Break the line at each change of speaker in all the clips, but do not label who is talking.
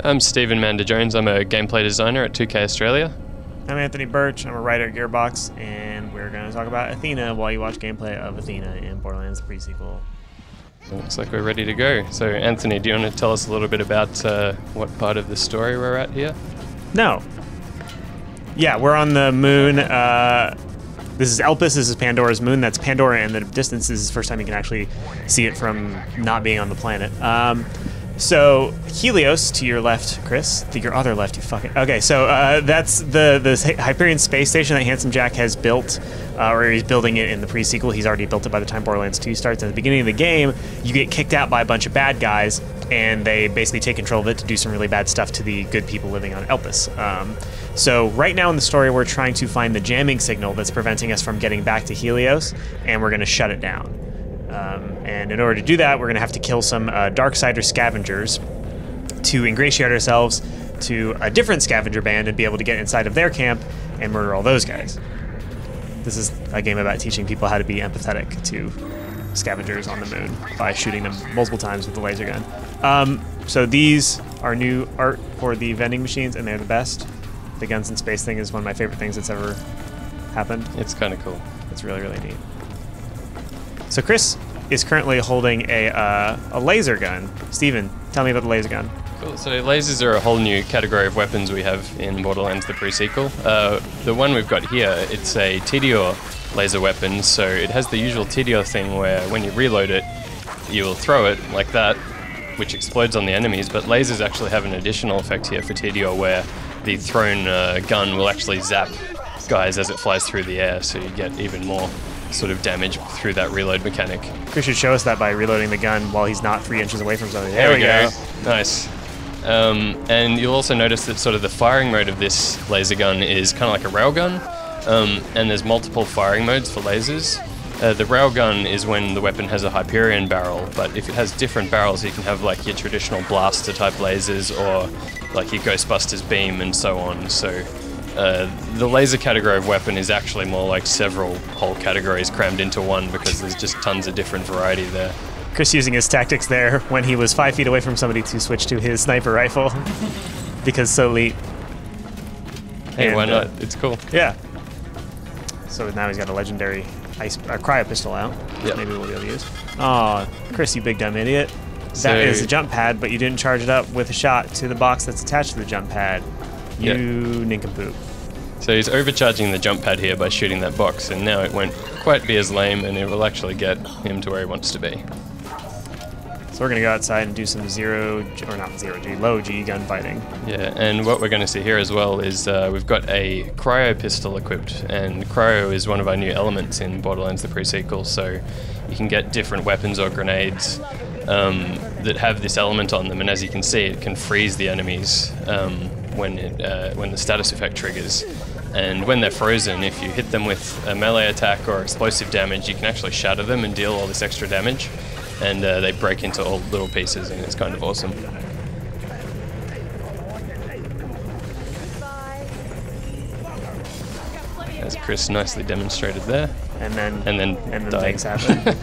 I'm Stephen Mander-Jones. I'm a gameplay designer at 2K Australia.
I'm Anthony Birch. I'm a writer at Gearbox, and we're going to talk about Athena while you watch gameplay of Athena in Borderlands, the pre-sequel.
Looks like we're ready to go. So, Anthony, do you want to tell us a little bit about what part of the story we're at here?
No. Yeah, we're on the moon. This is Elpis. This is Pandora's moon. That's Pandora in the distance. This is the first time you can actually see it from not being on the planet. So Helios to your left, Chris. To your other left, you fucking. Okay, so that's the Hyperion space station that Handsome Jack has built, or he's building it in the pre-sequel. He's already built it by the time Borderlands 2 starts. At the beginning of the game, you get kicked out by a bunch of bad guys, and they basically take control of it to do some really bad stuff to the good people living on Elpis. So right now in the story, we're trying to find the jamming signal that's preventing us from getting back to Helios, and we're going to shut it down. And in order to do that, we're going to have to kill some Darksider scavengers to ingratiate ourselves to a different scavenger band and be able to get inside of their camp and murder all those guys. This is a game about teaching people how to be empathetic to scavengers on the moon by shooting them multiple times with the laser gun. So these are new art for the vending machines, and they're the best. The guns in space thing is one of my favorite things that's ever happened.
It's kind of cool.
It's really, really neat. So Chris is currently holding a laser gun. Steven, tell me about the laser gun.
Cool. So lasers are a whole new category of weapons we have in Borderlands, the pre-sequel. The one we've got here, it's a Tidior laser weapon, so it has the usual Tidior thing where when you reload it, you will throw it like that, which explodes on the enemies, but lasers actually have an additional effect here for Tidior where the thrown gun will actually zap guys as it flies through the air, so you get even more sort of damage through that reload mechanic.
Chris should show us that by reloading the gun while he's not 3 inches away from something.
There we go. Nice. And you'll also notice that sort of the firing mode of this laser gun is kind of like a railgun, and there's multiple firing modes for lasers. The railgun is when the weapon has a Hyperion barrel, but if it has different barrels, you can have like your traditional blaster type lasers or like your Ghostbusters beam and so on. So the laser category of weapon is actually more like several whole categories crammed into one because there's just tons of different variety there.
Chris using his tactics there when he was 5 feet away from somebody to switch to his sniper rifle because so elite.
Hey,
and,
why not? It's cool.
Yeah. So now he's got a legendary cryo pistol out.
Yep.
Maybe we'll be able to use. Oh, Chris, you big dumb idiot.
So,
that is a jump pad, but you didn't charge it up with a shot to the box that's attached to the jump pad. You nincompoop.
So he's overcharging the jump pad here by shooting that box, and now it won't quite be as lame, and it will actually get him to where he wants to be.
So we're going to go outside and do some low G gunfighting.
Yeah, and what we're going to see here as well is we've got a cryo pistol equipped, and cryo is one of our new elements in Borderlands the pre-sequel, so you can get different weapons or grenades that have this element on them, and as you can see, it can freeze the enemies when the status effect triggers. And when they're frozen, if you hit them with a melee attack or explosive damage, you can actually shatter them and deal all this extra damage. And they break into all little pieces, and it's kind of awesome. As Chris nicely demonstrated there.
And then things happen.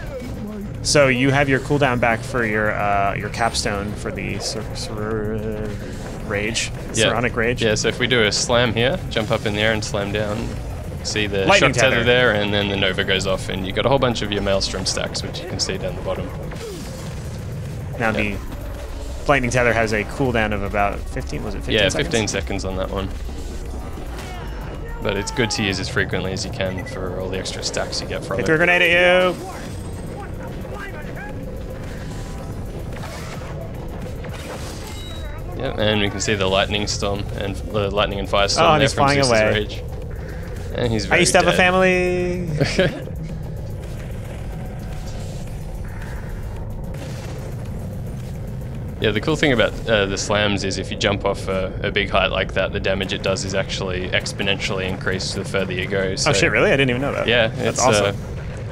So you have your cooldown back for your capstone for the rage, Psionic rage.
Yeah, so if we do a slam here, jump up in the air and slam down, see the
lightning
shock tether there, and then the Nova goes off, and you got a whole bunch of your Maelstrom stacks, which you can see down the bottom.
Now the lightning tether has a cooldown of about 15, was it 15 seconds?
Yeah, 15 seconds on that one. But it's good to use as frequently as you can for all the extra stacks you get from it.
They threw a grenade at you!
Yeah, and we can see the lightning storm and the lightning and firestorm
and
there
he's
from
flying
Zeus's
away.
rage. And he's very
I used to have
dead.
a family!
Yeah, the cool thing about the slams is if you jump off a big height like that, the damage it does is actually exponentially increased the further you go. So,
oh shit, really? I didn't even know that.
Yeah,
that's awesome.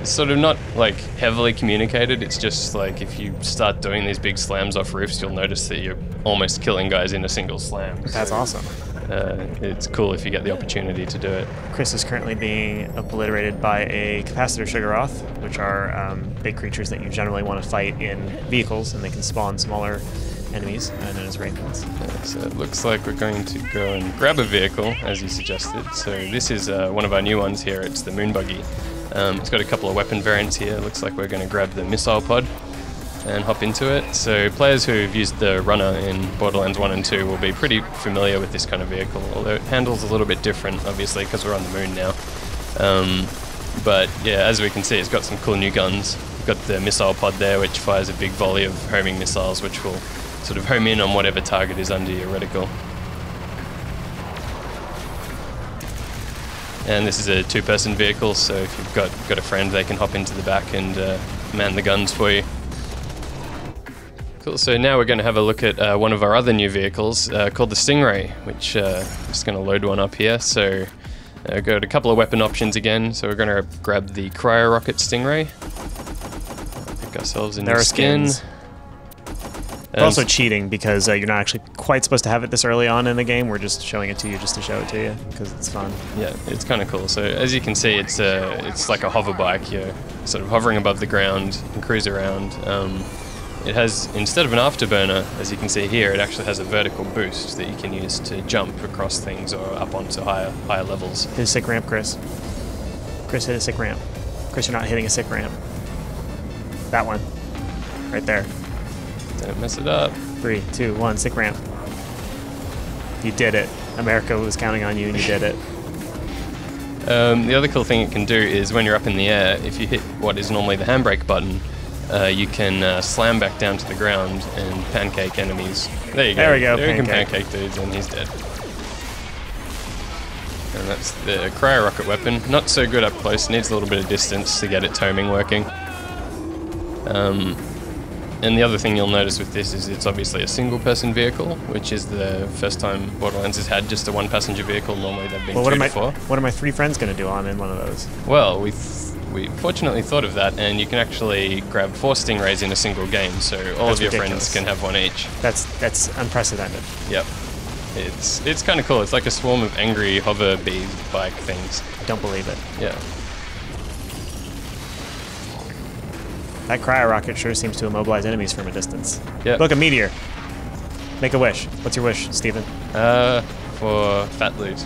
It's sort of not like heavily communicated, it's just like if you start doing these big slams off roofs, you'll notice that you're almost killing guys in a single slam.
That's awesome.
It's cool if you get the opportunity to do it.
Chris is currently being obliterated by a capacitor Sugaroth, which are big creatures that you generally want to fight in vehicles, and they can spawn smaller enemies known as Wraithens.
Yeah, so it looks like we're going to go and grab a vehicle, as you suggested. So this is one of our new ones here. It's the Moon Buggy. It's got a couple of weapon variants here. Looks like we're going to grab the missile pod and hop into it. So players who've used the runner in Borderlands 1 and 2 will be pretty familiar with this kind of vehicle, although it handles a little bit different, obviously, because we're on the moon now. But yeah, as we can see, it's got some cool new guns. We've got the missile pod there, which fires a big volley of homing missiles, which will sort of home in on whatever target is under your reticle. And this is a two-person vehicle, so if you've got a friend, they can hop into the back and man the guns for you. Cool, so now we're going to have a look at one of our other new vehicles called the Stingray, which I'm just going to load one up here. So got a couple of weapon options again, so we're going to grab the Cryo Rocket Stingray. Pick ourselves a new skin.
We're also cheating because you're not actually quite supposed to have it this early on in the game. We're just showing it to you just to show it to you because it's fun.
Yeah, it's kind of cool. So as you can see, it's like a hover bike. You're sort of hovering above the ground and cruise around. It has, instead of an afterburner, as you can see here, it actually has a vertical boost that you can use to jump across things or up onto higher levels.
Hit a sick ramp, Chris. Chris, hit a sick ramp. Chris, you're not hitting a sick ramp. That one. Right there.
Don't mess it up.
3, 2, 1, sick ramp. You did it. America was counting on you and you did it.
The other cool thing it can do is when you're up in the air, if you hit what is normally the handbrake button, you can slam back down to the ground and pancake enemies. There you go.
There we go.
There you can pancake dudes and he's dead. And that's the Cryo Rocket weapon. Not so good up close, needs a little bit of distance to get its homing working. And the other thing you'll notice with this is it's obviously a single-person vehicle, which is the first time Borderlands has had just a one-passenger vehicle. Normally they've been two before.
What are my 3 friends going to do on in one of those?
Well, we fortunately thought of that, and you can actually grab 4 Stingrays in a single game, so all of your friends can have one each.
That's unprecedented.
Yep. It's kind of cool. It's like a swarm of angry hover bee bike things.
I don't believe it.
Yeah.
That cryo rocket sure seems to immobilize enemies from a distance.
Yep.
Look, a meteor. Make a wish. What's your wish, Steven?
For fat loot.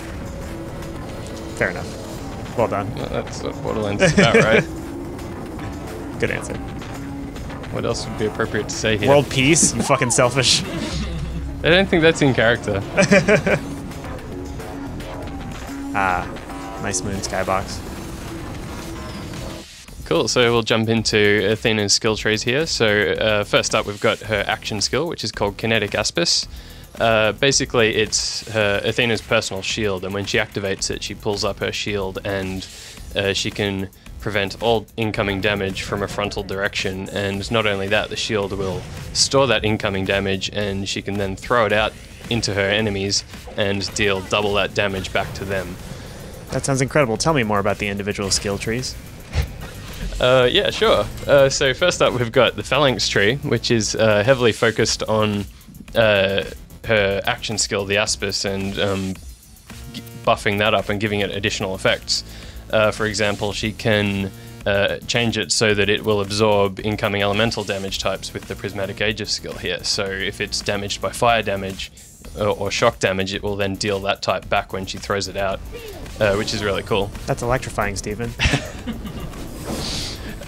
Fair enough. Well done.
Well, that's what Borderlands is about, right?
Good answer.
What else would be appropriate to say here?
World peace, you fucking selfish.
I don't think that's in character.
Nice moon skybox.
Cool, so we'll jump into Athena's skill trees here. So first up we've got her action skill, which is called Kinetic Aspis. Basically it's Athena's personal shield, and when she activates it she pulls up her shield and she can prevent all incoming damage from a frontal direction, and not only that, the shield will store that incoming damage and she can then throw it out into her enemies and deal double that damage back to them.
That sounds incredible. Tell me more about the individual skill trees.
Yeah, sure. So first up we've got the Phalanx tree, which is heavily focused on her action skill, the Aspis, and buffing that up and giving it additional effects. For example, she can change it so that it will absorb incoming elemental damage types with the Prismatic Aegis skill here. So if it's damaged by fire damage or shock damage, it will then deal that type back when she throws it out, which is really cool.
That's electrifying, Stephen.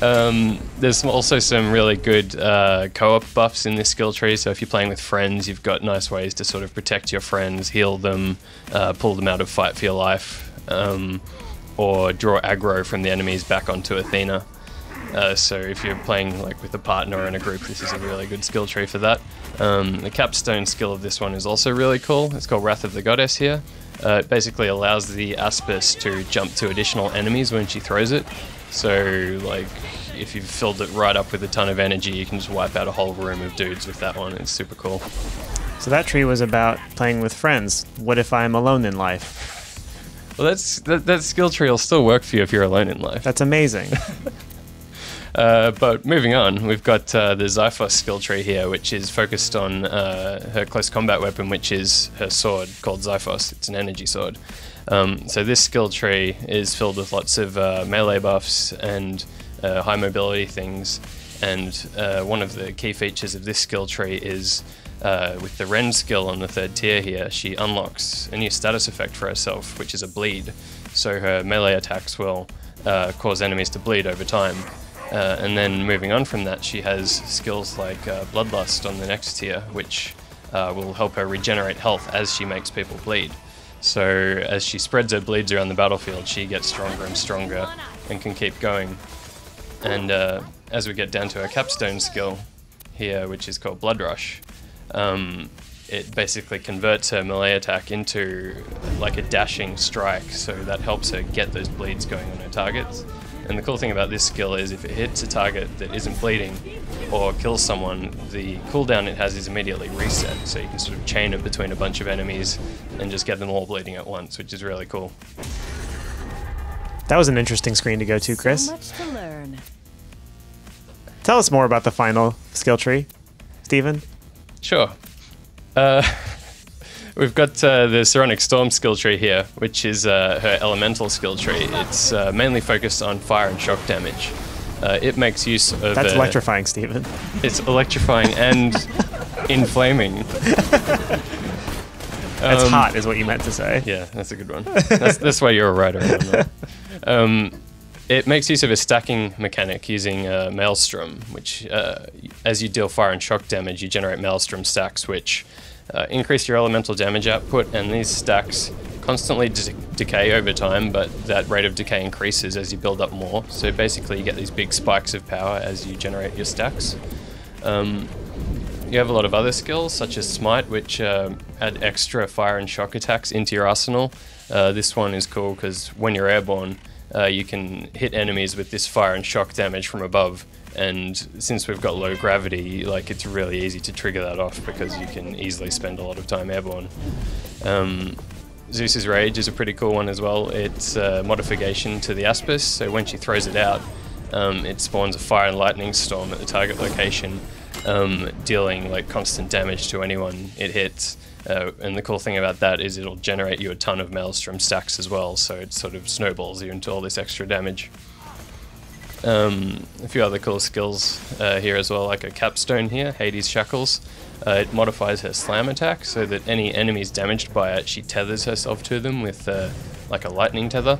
There's also some really good co-op buffs in this skill tree, so if you're playing with friends, you've got nice ways to sort of protect your friends, heal them, pull them out of fight for your life, or draw aggro from the enemies back onto Athena. So if you're playing like with a partner or in a group, this is a really good skill tree for that. The capstone skill of this one is also really cool. It's called Wrath of the Goddess here. It basically allows the Aspis to jump to additional enemies when she throws it. So, like, if you've filled it right up with a ton of energy, you can just wipe out a whole room of dudes with that one. It's super cool.
So that tree was about playing with friends. What if I'm alone in life?
Well, that skill tree will still work for you if you're alone in life.
That's amazing.
But moving on, we've got the Xiphos skill tree here, which is focused on her close combat weapon, which is her sword called Xiphos. It's an energy sword. So this skill tree is filled with lots of melee buffs and high mobility things, and one of the key features of this skill tree is With the Ren skill on the 3rd tier here, she unlocks a new status effect for herself, which is a bleed. So her melee attacks will cause enemies to bleed over time. And then moving on from that, she has skills like Bloodlust on the next tier, which will help her regenerate health as she makes people bleed. So as she spreads her bleeds around the battlefield, she gets stronger and stronger and can keep going. And as we get down to her capstone skill here, which is called Blood Rush, it basically converts her melee attack into like a dashing strike, so that helps her get those bleeds going on her targets. And the cool thing about this skill is if it hits a target that isn't bleeding or kills someone, the cooldown it has is immediately reset, so you can sort of chain it between a bunch of enemies and just get them all bleeding at once, which is really cool.
That was an interesting screen to go to, Chris.
So much to learn.
Tell us more about the final skill tree, Steven.
Sure. We've got the Saronic Storm skill tree here, which is her elemental skill tree. It's mainly focused on fire and shock damage. It makes use of...
That's electrifying, Steven.
It's electrifying and inflaming.
That's hot, is what you meant to say.
Yeah, that's a good one. That's why you're a writer. It makes use of a stacking mechanic using Maelstrom, which as you deal fire and shock damage, you generate Maelstrom stacks, which increase your elemental damage output, and these stacks constantly decay over time, but that rate of decay increases as you build up more. So basically you get these big spikes of power as you generate your stacks. You have a lot of other skills, such as Smite, which add extra fire and shock attacks into your arsenal. This one is cool because when you're airborne, you can hit enemies with this fire and shock damage from above, and since we've got low gravity, like, it's really easy to trigger that off because you can easily spend a lot of time airborne. Zeus's Rage is a pretty cool one as well. It's a modification to the Aspis, so when she throws it out, it spawns a fire and lightning storm at the target location, dealing like constant damage to anyone it hits. And the cool thing about that is it'll generate you a ton of Maelstrom stacks as well, so it sort of snowballs you into all this extra damage. A few other cool skills here as well, like a capstone here, Hades Shackles. It modifies her slam attack so that any enemies damaged by it, she tethers herself to them with like a lightning tether.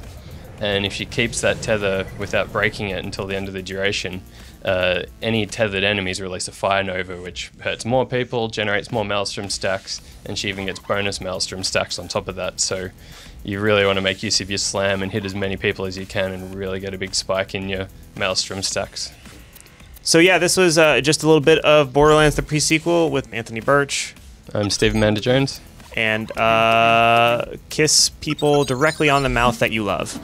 And if she keeps that tether without breaking it until the end of the duration, any tethered enemies release a fire nova, which hurts more people, generates more Maelstrom stacks, and she even gets bonus Maelstrom stacks on top of that. So you really want to make use of your slam and hit as many people as you can and really get a big spike in your Maelstrom stacks.
So yeah, this was just a little bit of Borderlands the pre-sequel with Anthony Birch.
I'm Steve Amanda Jones.
And kiss people directly on the mouth that you love.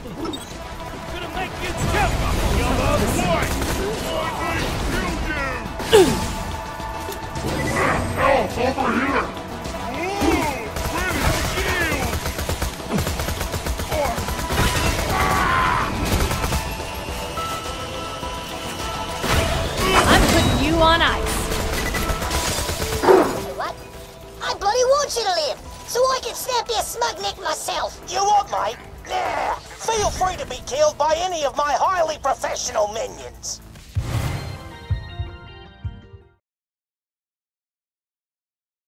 I'm putting you on ice.
What? I bloody want you to live, so I can snap their smug neck myself.
You what, mate? Yeah. Feel free to be killed by any of my highly professional minions.